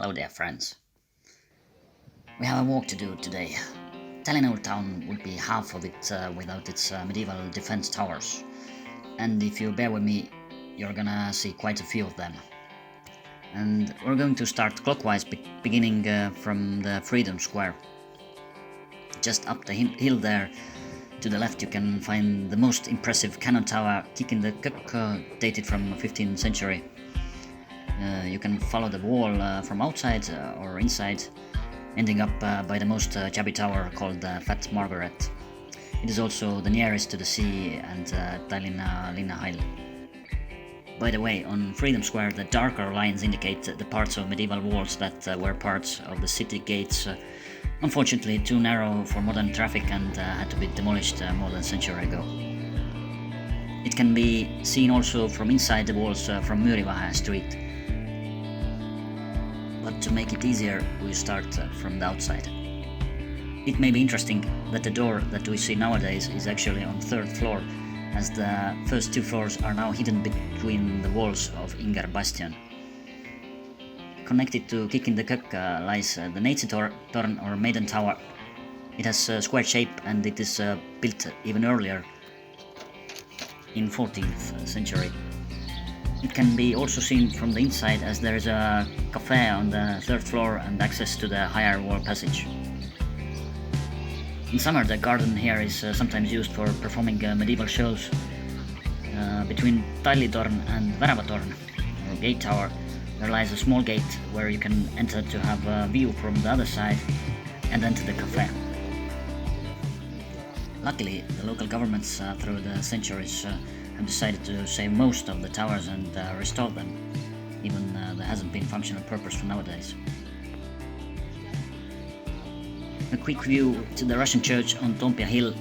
Hello there, friends. We have a walk to do today. Tallinn Old Town would be half of it without its medieval defense towers. And if you bear with me, you're gonna see quite a few of them. And we're going to start clockwise, beginning from the Freedom Square. Just up the hill there, to the left, you can find the most impressive cannon tower, Kicking the Kökk, dated from 15th century. You can follow the wall from outside or inside, ending up by the most chubby tower called Fat Margaret. It is also the nearest to the sea and Tallinn Linnaheil. By the way, on Freedom Square, the darker lines indicate the parts of medieval walls that were parts of the city gates, unfortunately too narrow for modern traffic and had to be demolished more than a century ago. It can be seen also from inside the walls from Müürivahe Street. But to make it easier, we start from the outside. It may be interesting that the door that we see nowadays is actually on third floor, as the first two floors are now hidden between the walls of Inger Bastion. Connected to Kicking the Kökk lies the Neitsytorn or Maiden Tower. It has a square shape and it is built even earlier, in 14th century. It can be also seen from the inside, as there is a cafe on the third floor and access to the higher wall passage. In summer, the garden here is sometimes used for performing medieval shows. Between Tallitorn and Väravatorn, or Gate Tower, there lies a small gate where you can enter to have a view from the other side and enter the cafe. Luckily, the local governments through the centuries have decided to save most of the towers and restore them, even there hasn't been functional purpose for nowadays. A quick view to the Russian church on Toompea Hill.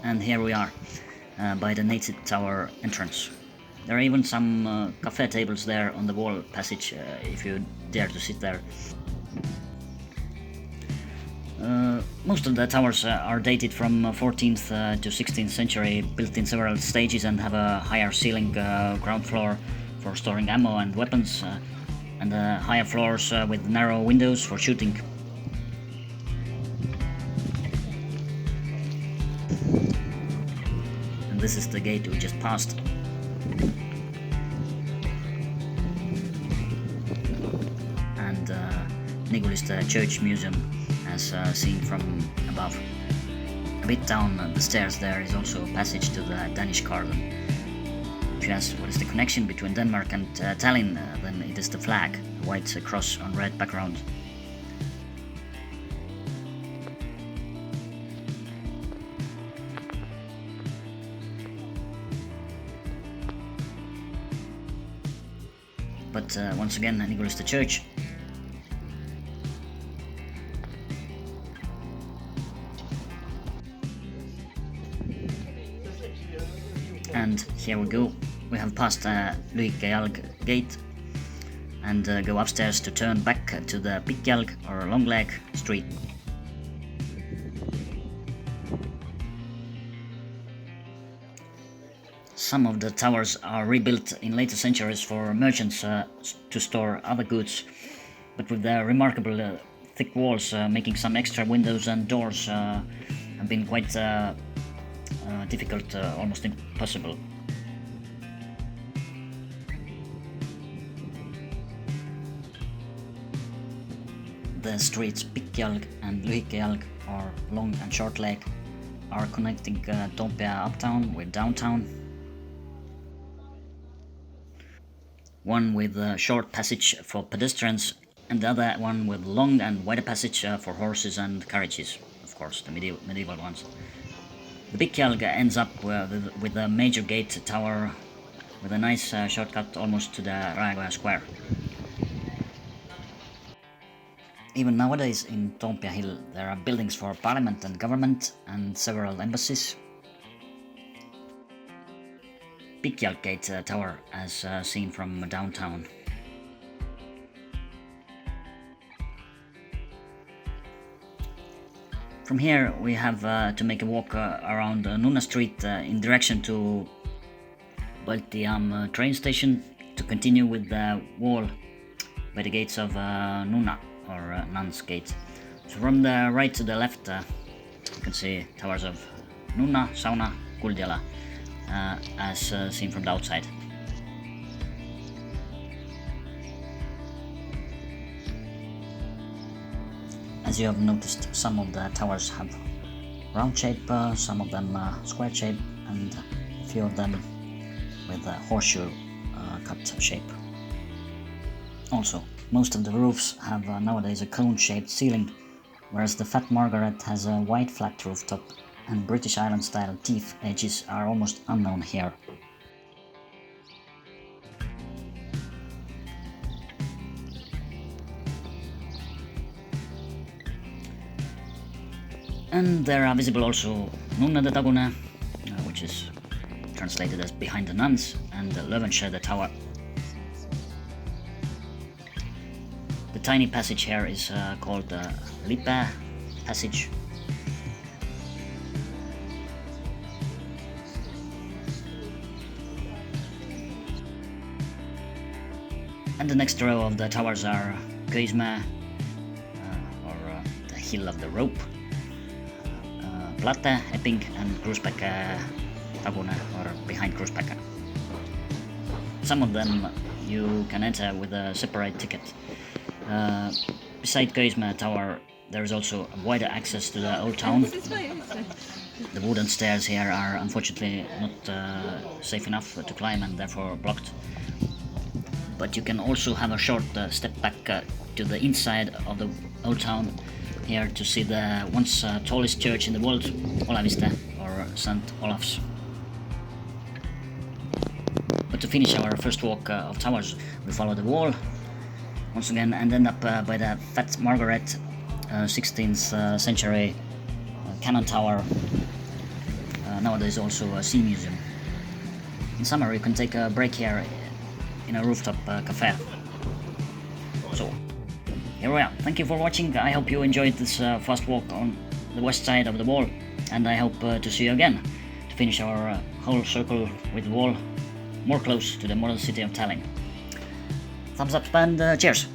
And here we are, by the Neitsyt Tower entrance. There are even some cafe tables there on the wall passage, if you dare to sit there. Most of the towers are dated from 14th to 16th century, built in several stages and have a higher ceiling ground floor for storing ammo and weapons, and higher floors with narrow windows for shooting. And this is the gate we just passed. And Niguliste Church Museum, as seen from above. A bit down the stairs there is also a passage to the Danish garden. If you ask what is the connection between Denmark and Tallinn, then it is the flag, a white cross on red background. But once again, Niguliste Church. And here we go. We have passed Lühikejalg gate and go upstairs to turn back to the Pikkjalg or Long Leg street. Some of the towers are rebuilt in later centuries for merchants to store other goods, but with their remarkable thick walls making some extra windows and doors have been quite difficult, almost impossible. The streets Pikkjalg and Lühikejalg, or Long and Short Leg, are connecting Toompea uptown with downtown. One with a short passage for pedestrians and the other one with long and wider passage for horses and carriages, of course, the medieval ones. The Pikkjalg ends up with a major gate tower with a nice shortcut almost to the Raekoja Square. Even nowadays in Toompea Hill there are buildings for parliament and government and several embassies. Pikkjalg Gate Tower as seen from downtown. From here we have to make a walk around Nunna Street in direction to Baltiam train station to continue with the wall by the gates of Nunna, or Nuns Gate. So from the right to the left you can see towers of Nunna, Sauna, Kuldjala as seen from the outside. As you have noticed, some of the towers have round shape, some of them square shape, and a few of them with a horseshoe cut shape. Also, most of the roofs have nowadays a cone-shaped ceiling, whereas the Fat Margaret has a wide flat rooftop, and British Island style teeth edges are almost unknown here. And there are visible also Nunnade Tagune, which is translated as behind the nuns, and Löwenskär tower. The tiny passage here is called the Lippe passage. And the next row of the towers are Köismäe, or the hill of the rope, Platte, Epping, and Kruuspääkä Tagune, or behind Kruuspääkä. Some of them you can enter with a separate ticket. Beside Köismäe tower there is also a wider access to the Old Town. The wooden stairs here are unfortunately not safe enough to climb and therefore blocked. But you can also have a short step back to the inside of the Old Town here to see the once tallest church in the world, Olaviste, or St. Olaf's. But to finish our first walk of towers, we follow the wall once again and end up by the Fat Margaret 16th century cannon tower, nowadays also a sea museum. In summer you can take a break here in a rooftop cafe. So here we are. Thank you for watching. I hope you enjoyed this fast walk on the west side of the wall, and I hope to see you again to finish our whole circle with the wall more close to the modern city of Tallinn. Thumbs up and cheers!